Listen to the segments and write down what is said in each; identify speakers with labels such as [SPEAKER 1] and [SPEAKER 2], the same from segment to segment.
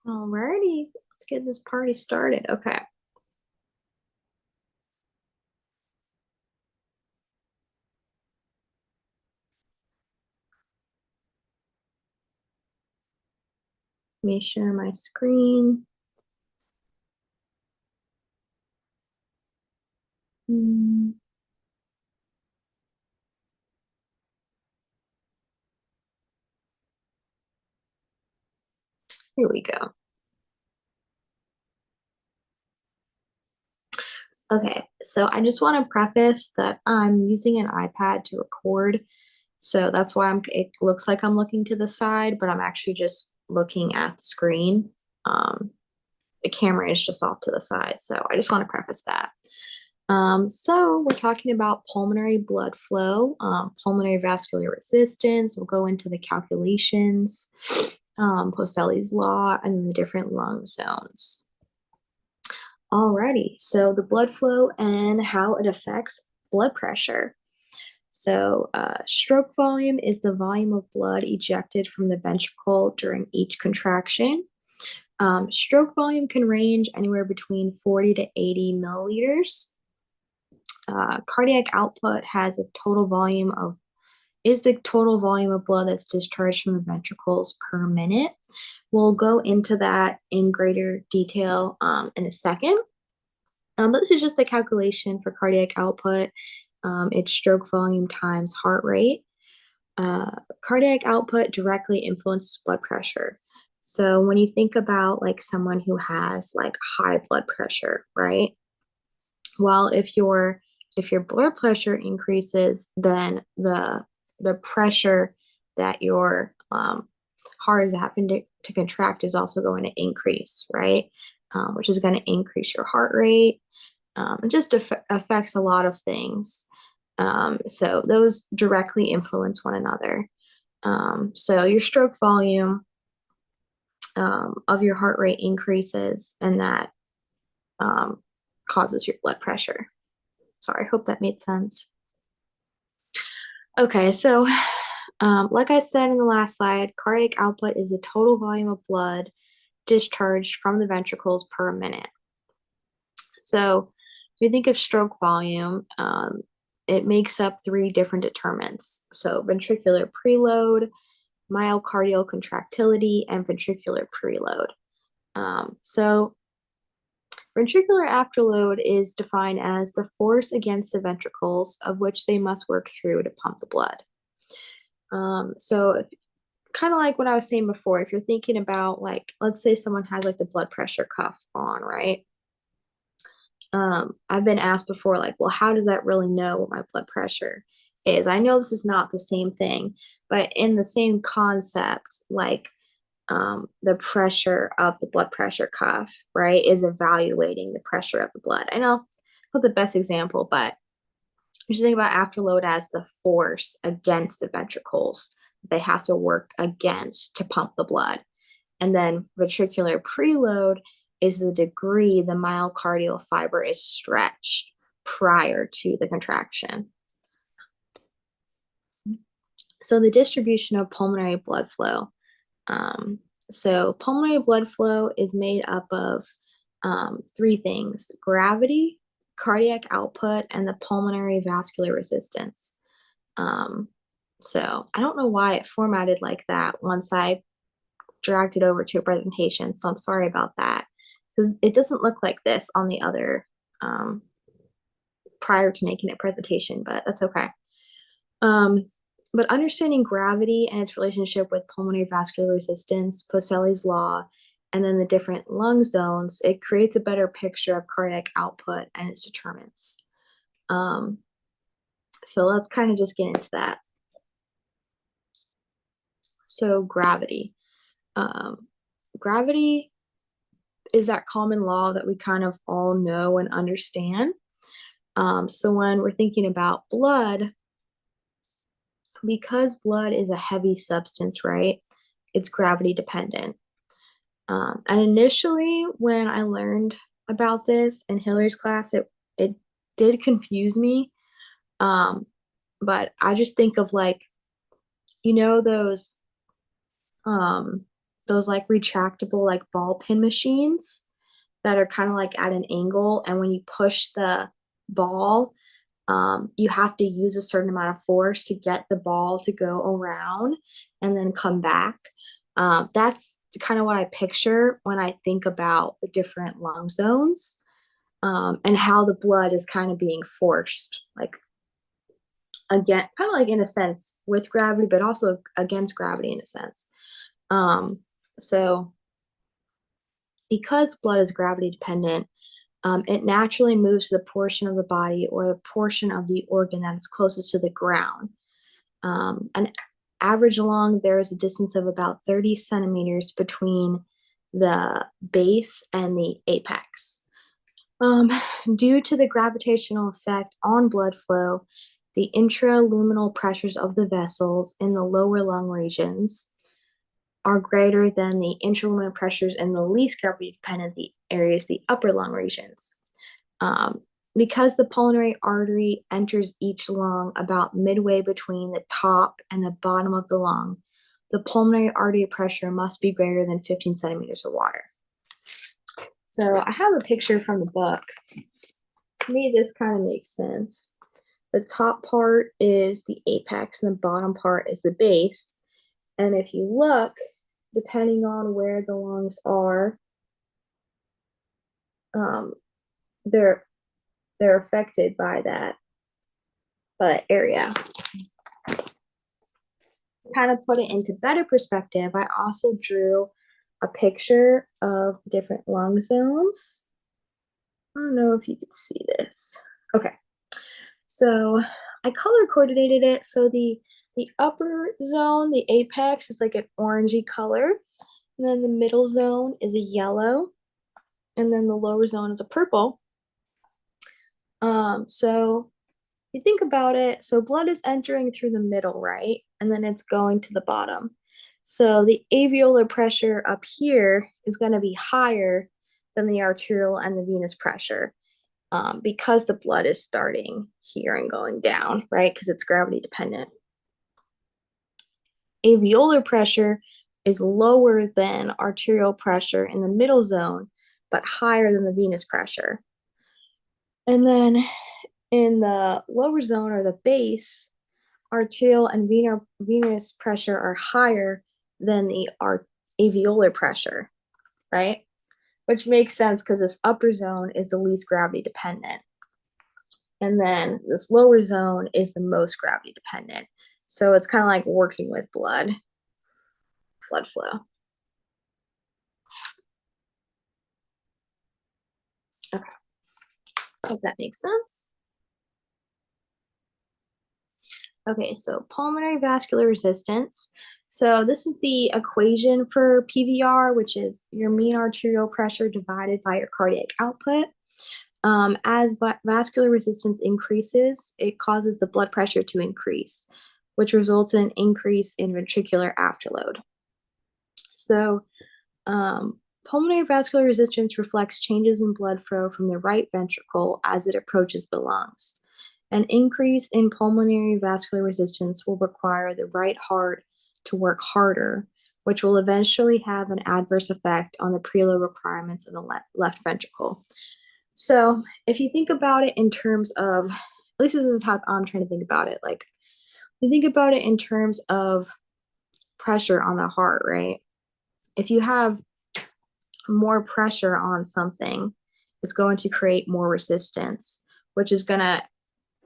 [SPEAKER 1] Alrighty, let's get this party started. Okay, let me share my screen. Mm, Here we go. Okay, so I just want to preface that I'm using an iPad to record. So that's why it looks like I'm looking to the side, but I'm actually just looking at the screen. Um, the camera is just off to the side. So I just want to preface that. So we're talking about pulmonary blood flow, pulmonary vascular resistance. We'll go into the calculations, Poiseuille's law, and then the different lung zones. Alrighty, so the blood flow and how it affects blood pressure. So, stroke volume is the volume of blood ejected from the ventricle during each contraction. Stroke volume can range anywhere between 40 to 80 milliliters. Cardiac output has a total volume of is the total volume of blood that's discharged from the ventricles per minute. We'll go into that in greater detail in a second. But this is just a calculation for cardiac output. It's stroke volume times heart rate. Uh, Cardiac output directly influences blood pressure. So when you think about like someone who has like high blood pressure, right? Well, if your blood pressure increases, then the pressure that your heart is having to contract is also going to increase, right? Which is going to increase your heart rate. It just affects a lot of things. So those directly influence one another. So your stroke volume of your heart rate increases, and that um, causes your blood pressure. Sorry, I hope that made sense. Okay, so like I said in the last slide, cardiac output is the total volume of blood discharged from the ventricles per minute. So if you think of stroke volume, it makes up three different determinants. So ventricular preload, myocardial contractility, and ventricular preload. So ventricular afterload is defined as the force against the ventricles of which they must work through to pump the blood. So kind of like what I was saying before, if you're thinking about like, let's say someone has like the blood pressure cuff on, right? I've been asked before, like, well, how does that really know what my blood pressure is? I know this is not the same thing, but in the same concept, like the pressure of the blood pressure cuff, right, is evaluating the pressure of the blood. I know not the best example, but you should think about afterload as the force against the ventricles they have to work against to pump the blood. And then ventricular preload is the degree the myocardial fiber is stretched prior to the contraction. So the distribution of pulmonary blood flow. So pulmonary blood flow is made up of three things: gravity, cardiac output, and the pulmonary vascular resistance. Um, so I don't know why it formatted like that once I dragged it over to a presentation. So I'm sorry about that, because it doesn't look like this on the other prior to making a presentation, but that's okay. But understanding gravity and its relationship with pulmonary vascular resistance, Poiseuille's law, and then the different lung zones, it creates a better picture of cardiac output and its determinants. So let's kind of just get into that. So gravity. Gravity is that common law that we kind of all know and understand. So when we're thinking about blood, because blood is a heavy substance, right? It's gravity dependent. And initially, when I learned about this in Hillary's class, it did confuse me. But I just think of like, those those like retractable like ball pin machines that are kind of like at an angle, and when you push the ball, you have to use a certain amount of force to get the ball to go around and then come back. That's kind of what I picture when I think about the different lung zones, and how the blood is kind of being forced, like again, kind of like in a sense with gravity, but also against gravity in a sense. Um, so because blood is gravity dependent, it naturally moves to the portion of the body or the portion of the organ that is closest to the ground. An average lung, there is a distance of about 30 centimeters between the base and the apex. Um, Due to the gravitational effect on blood flow, the intraluminal pressures of the vessels in the lower lung regions are greater than the intraluminal pressures in the least gravity dependent areas, the upper lung regions. Um, because the pulmonary artery enters each lung about midway between the top and the bottom of the lung, the pulmonary artery pressure must be greater than 15 centimeters of water. So I have a picture from the book. To me, this kind of makes sense. The top part is the apex and the bottom part is the base. And if you look, depending on where the lungs are, um, they're affected by that area. To kind of put it into better perspective, I also drew a picture of different lung zones. I don't know if you could see this. Okay, so I color coordinated it. So the upper zone, the apex, is like an orangey color, and then the middle zone is a yellow, and then the lower zone is a purple. So you think about it, so blood is entering through the middle, right? And then it's going to the bottom. So the alveolar pressure up here is going to be higher than the arterial and the venous pressure, because the blood is starting here and going down, right? Because it's gravity dependent. Alveolar pressure is lower than arterial pressure in the middle zone, but higher than the venous pressure. And then in the lower zone or the base, arterial and venous pressure are higher than the alveolar pressure, right? Which makes sense because this upper zone is the least gravity dependent. And then this lower zone is the most gravity dependent. So it's kind of like working with blood flow. Okay, hope that makes sense. Okay, so pulmonary vascular resistance. So this is the equation for PVR, which is your mean arterial pressure divided by your cardiac output. As vascular resistance increases, it causes the blood pressure to increase, which results in an increase in ventricular afterload. So pulmonary vascular resistance reflects changes in blood flow from the right ventricle as it approaches the lungs. An increase in pulmonary vascular resistance will require the right heart to work harder, which will eventually have an adverse effect on the preload requirements of the left ventricle. So if you think about it in terms of, at least this is how I'm trying to think about it, like you think about it in terms of pressure on the heart, right? If you have more pressure on something, it's going to create more resistance, which is going to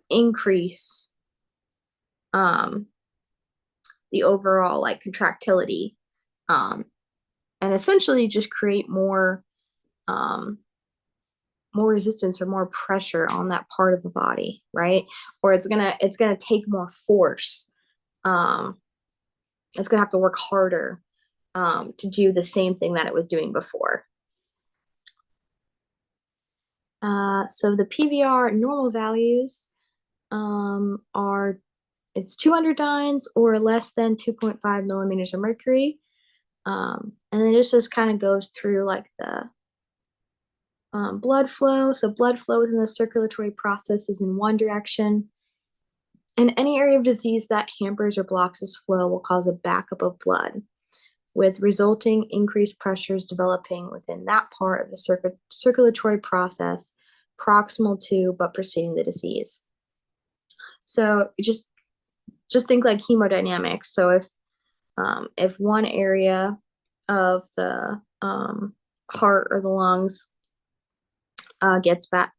[SPEAKER 1] increase the overall like contractility, and essentially just create more resistance or more pressure on that part of the body, right? Or it's gonna take more force. It's gonna have to work harder to do the same thing that it was doing before. So the PVR normal values are, it's 200 dynes or less than 2.5 millimeters of mercury. And then it just kind of goes through like the blood flow. So blood flow within the circulatory process is in one direction. And any area of disease that hampers or blocks this flow will cause a backup of blood, with resulting increased pressures developing within that part of the circulatory process proximal to but preceding the disease. So just think like hemodynamics. So if one area of the heart or the lungs gets backed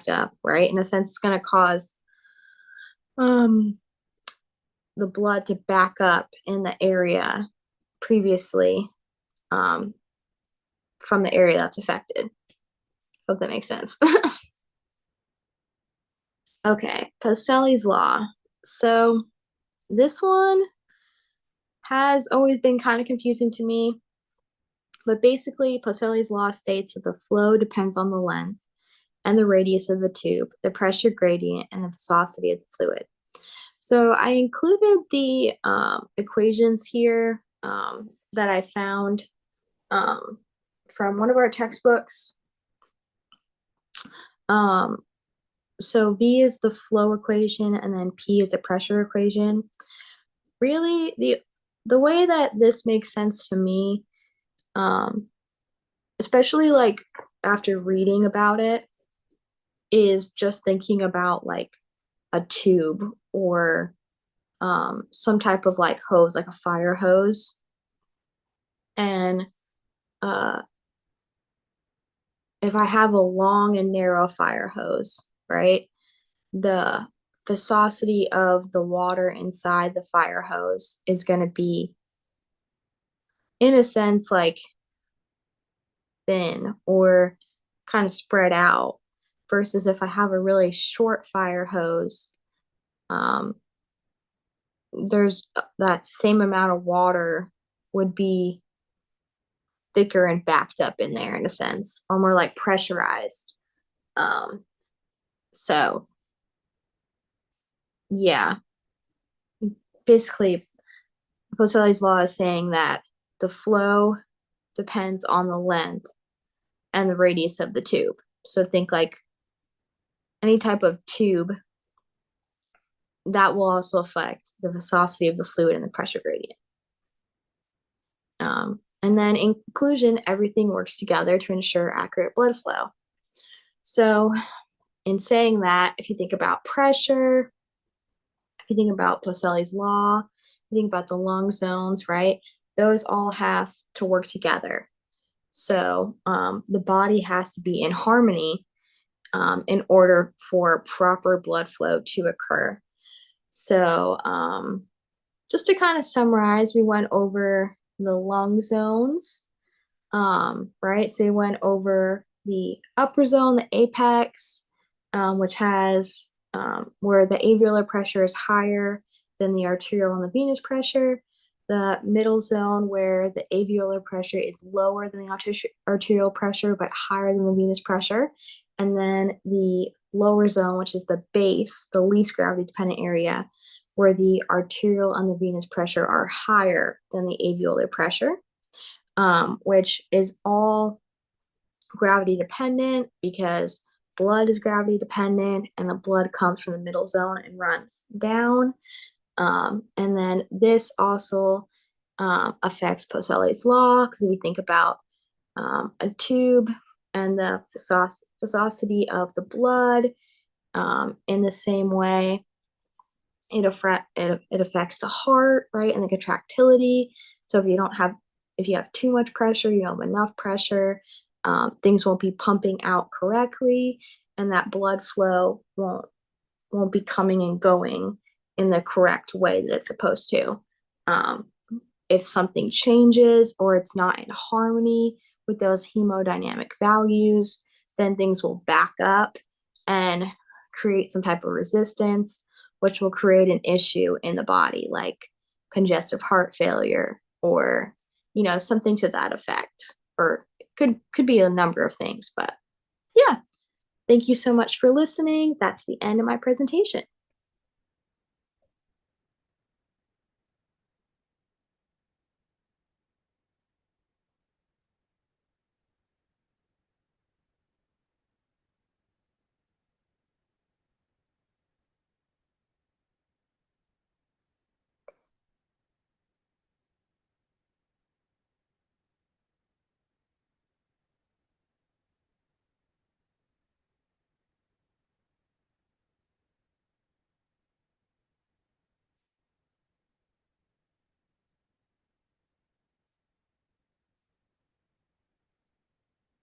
[SPEAKER 1] up, right? In a sense, it's going to cause the blood to back up in the area previously from the area that's affected. Hope that makes sense. Okay, Poiseuille's law. So this one has always been kind of confusing to me, but basically Poiseuille's law states that the flow depends on the length and the radius of the tube, the pressure gradient, and the viscosity of the fluid. So I included the equations here that I found from one of our textbooks. So V is the flow equation, and then P is the pressure equation. Really, the way that this makes sense to me, especially like after reading about it, is just thinking about like a tube or some type of like hose, like a fire hose. And if I have a long and narrow fire hose, right, the viscosity of the water inside the fire hose is going to be, in a sense, like thin or kind of spread out, versus if I have a really short fire hose, there's that same amount of water would be thicker and backed up in there, in a sense, or more like pressurized. So yeah, basically Poiseuille's law is saying that the flow depends on the length and the radius of the tube. So think like any type of tube, that will also affect the viscosity of the fluid and the pressure gradient. And then in conclusion, everything works together to ensure accurate blood flow. So in saying that, if you think about pressure, if you think about Poiseuille's law, you think about the lung zones, right? Those all have to work together. So the body has to be in harmony in order for proper blood flow to occur. So just to kind of summarize, we went over the lung zones, right? So we went over the upper zone, the apex, which has where the alveolar pressure is higher than the arterial and the venous pressure. The middle zone, where the alveolar pressure is lower than the arterial pressure, but higher than the venous pressure. And then the lower zone, which is the base, the least gravity dependent area, where the arterial and the venous pressure are higher than the alveolar pressure, which is all gravity dependent because blood is gravity dependent, and the blood comes from the middle zone and runs down. And then this also affects Poiseuille's law, because if we think about a tube and the viscosity of the blood, in the same way, it affects the heart, right, and the contractility. So if you have too much pressure, you don't have enough pressure, things won't be pumping out correctly, and that blood flow won't be coming and going in the correct way that it's supposed to. If something changes or it's not in harmony with those hemodynamic values, then things will back up and create some type of resistance, which will create an issue in the body, like congestive heart failure, or something to that effect. Or it could be a number of things. But yeah, thank you so much for listening. That's the end of my presentation.